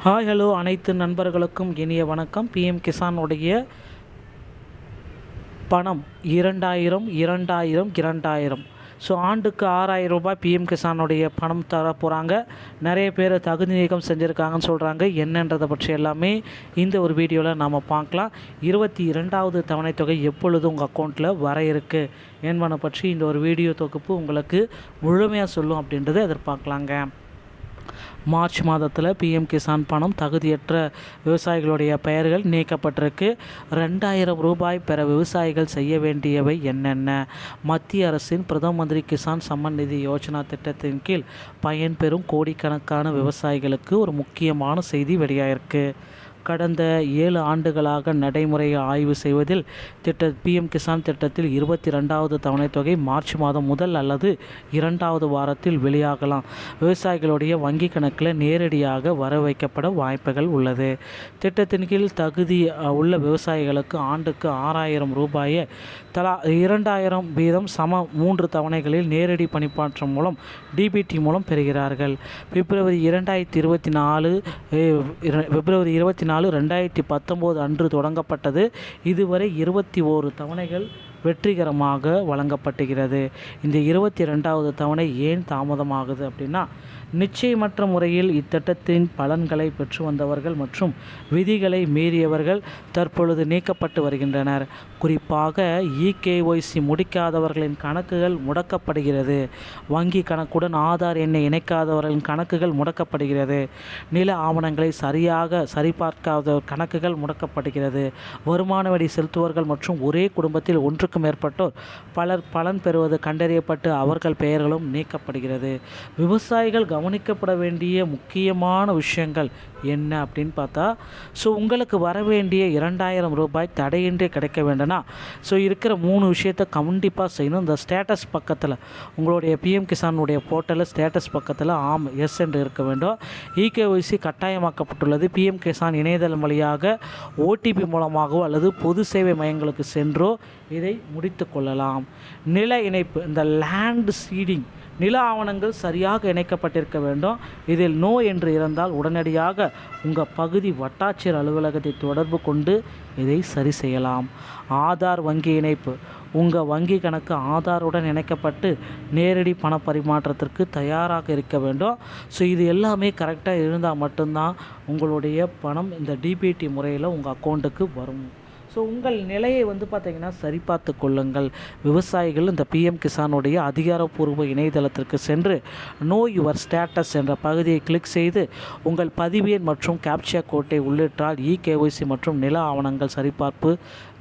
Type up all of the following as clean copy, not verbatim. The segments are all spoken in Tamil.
ஹாய் ஹலோ அனைத்து நண்பர்களுக்கும் இனிய வணக்கம். பிஎம் கிசான் உடைய பணம் 2000 ஸோ ஆண்டுக்கு 6000 ரூபாய் பிஎம் கிசானுடைய பணம் தர போகிறாங்க. நிறைய பேர் தகுதி நீக்கம் செஞ்சுருக்காங்கன்னு சொல்கிறாங்க. என்னன்றதை பற்றி எல்லாமே இந்த ஒரு வீடியோவில் நாம் பார்க்கலாம். 22வது தவணை தொகை எப்பொழுது உங்கள் அக்கௌண்ட்டில் வர இருக்குது என்பதை பற்றி இந்த ஒரு வீடியோ தொகுப்பு உங்களுக்கு முழுமையாக சொல்லும் அப்படின்றத எதிர்பார்க்கலாங்க. மார்ச் மாதத்தில் பிஎம் கிசான் பணம் தகுதியற்ற விவசாயிகளுடைய பெயர்கள் நீக்கப்பட்டிருக்கு. 2000 ரூபாய் பெற விவசாயிகள் செய்ய வேண்டியவை என்னென்ன? மத்திய அரசின் பிரதம மந்திரி கிசான் சம்மன் நிதி யோஜனா திட்டத்தின் கீழ் பயன்பெறும் கோடிக்கணக்கான விவசாயிகளுக்கு ஒரு முக்கியமான செய்தி வெளியாயிருக்கு. கடந்த 7 ஆண்டுகளாக நடைமுறையை ஆய்வு செய்வதில் பிஎம் கிசான் திட்டத்தில் 22வது தவணை தொகை மார்ச் மாதம் முதல் அல்லது 2வது வாரத்தில் வெளியாகலாம். விவசாயிகளுடைய வங்கி கணக்கில் நேரடியாக வர வைக்கப்பட வாய்ப்புகள் உள்ளது. திட்டத்தின் கீழ் தகுதி உள்ள விவசாயிகளுக்கு ஆண்டுக்கு 6000 ரூபாயை தலா 2000 வீதம் சம 3 தவணைகளில் நேரடி பணிப்பாற்றம் மூலம் டிபிடி மூலம் பெறுகிறார்கள். பிப்ரவரி 24 2019 அன்று தொடங்கப்பட்டது. இதுவரை 21 தவணைகள் வெற்றிகரமாக வழங்கப்பட்டுகிறது. இந்த 22வது தவணை ஏன் தாமதமாகுது அப்படின்னா, நிச்சயமற்ற முறையில் இத்திட்டத்தின் பலன்களை பெற்று வந்தவர்கள் மற்றும் விதிகளை மீறியவர்கள் தற்பொழுது நீக்கப்பட்டு வருகின்றனர். குறிப்பாக இகேஒய்சி முடிக்காதவர்களின் கணக்குகள் முடக்கப்படுகிறது. வங்கி கணக்குடன் ஆதார் எண்ணை இணைக்காதவர்களின் கணக்குகள் முடக்கப்படுகிறது. நில ஆவணங்களை சரியாக சரிபார்க்காத கணக்குகள் முடக்கப்படுகிறது. வருமான வரி செலுத்துவர்கள் மற்றும் ஒரே குடும்பத்தில் ஒன்றுக்கு மேற்பட்டோர் பலர் பலன் பெறுவது கண்டறியப்பட்டு அவர்கள் பெயர்களும் நீக்கப்படுகிறது. விவசாயிகள் கவனிக்கப்பட வேண்டிய முக்கியமான விஷயங்கள் என்ன அப்படின்னு பார்த்தா, ஸோ உங்களுக்கு வர வேண்டிய 2000 ரூபாய் தடையின்றி கிடைக்க வேண்டும்னா இருக்கிற 3 விஷயத்தை கண்டிப்பாக செய்யணும். இந்த ஸ்டேட்டஸ் பக்கத்தில் உங்களுடைய பிஎம் கிசானுடைய போர்ட்டலில் ஸ்டேட்டஸ் பக்கத்தில் எஸ் என்று இருக்க வேண்டும். இகேஒய்சி கட்டாயமாக்கப்பட்டுள்ளது. பிஎம் கிசான் இணையதளம் வழியாக ஓடிபி மூலமாகவோ அல்லது பொது சேவை மையங்களுக்கு சென்றோ இதை முடித்து கொள்ளலாம். நில இணைப்பு, இந்த லேண்ட் சீடிங், நில ஆவணங்கள் சரியாக இணைக்கப்பட்டிருக்க வேண்டும். இதில் நோ என்று இருந்தால் உடனடியாக உங்கள் பகுதி வட்டாட்சியர் அலுவலகத்தை தொடர்பு கொண்டு இதை சரி செய்யலாம். ஆதார் வங்கி இணைப்பு, உங்கள் வங்கி கணக்கு ஆதாருடன் இணைக்கப்பட்டு நேரடி பண பரிமாற்றத்திற்கு தயாராக இருக்க வேண்டும். இது எல்லாமே கரெக்டாக இருந்தால் மட்டும்தான் உங்களுடைய பணம் இந்த டிபிடி முறையில் உங்கள் அக்கௌண்ட்டுக்கு வரும். உங்கள் நிலையை பார்த்திங்கன்னா சரிபார்த்து கொள்ளுங்கள். விவசாயிகள் இந்த பிஎம் கிசானுடைய அதிகாரப்பூர்வ இணையதளத்திற்கு சென்று நோ யுவர் ஸ்டேட்டஸ் என்ற பகுதியை கிளிக் செய்து உங்கள் பதிவு எண் மற்றும் கேப்சா கோட்டை உள்ளிட்டால் இகேஒய்சி மற்றும் நில ஆவணங்கள் சரிபார்ப்பு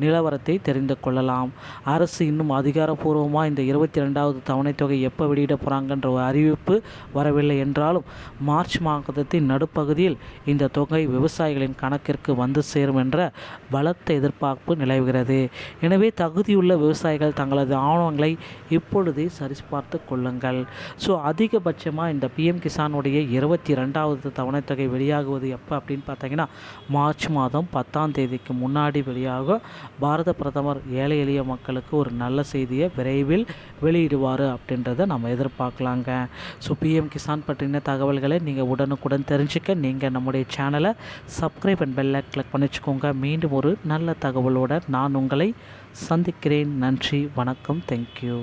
நிலவரத்தை தெரிந்து கொள்ளலாம். அரசு இன்னும் அதிகாரப்பூர்வமாக இந்த 22வது தவணை தொகை எப்போ வெளியிட போகிறாங்கன்ற ஒரு அறிவிப்பு வரவில்லை என்றாலும் மார்ச் மாதத்தின் நடுப்பகுதியில் இந்த தொகை விவசாயிகளின் கணக்கிற்கு வந்து சேரும் என்ற பலத்த எதிர்பார்ப்பு நிலவுகிறது. எனவே தகுதியுள்ள விவசாயிகள் தங்களது ஆவணங்களை இப்பொழுதே சரிபார்த்து கொள்ளுங்கள். அதிகபட்சமாக இந்த பிஎம் கிசானுடைய 22வது தவணை தொகை வெளியாகுவது எப்போ அப்படின்னு பார்த்தீங்கன்னா, மார்ச் மாதம் 10ஆம் தேதிக்கு முன்னாடி வெளியாகும். பாரத பிரதமர் ஏழை எளிய மக்களுக்கு ஒரு நல்ல செய்தியை விரைவில் வெளியிடுவார் அப்படின்றத நம்ம எதிர்பார்க்கலாங்க. பிஎம் கிசான் பற்றின தகவல்களை நீங்கள் உடனுக்குடன் தெரிஞ்சுக்க நீங்கள் நம்முடைய சேனலை சப்ஸ்கிரைப் அண்ட் பெல்லை கிளிக் பண்ணிச்சுக்கோங்க. மீண்டும் ஒரு நல்ல தகவலோடு நான் உங்களை சந்திக்கிறேன். நன்றி, வணக்கம், தேங்க்யூ.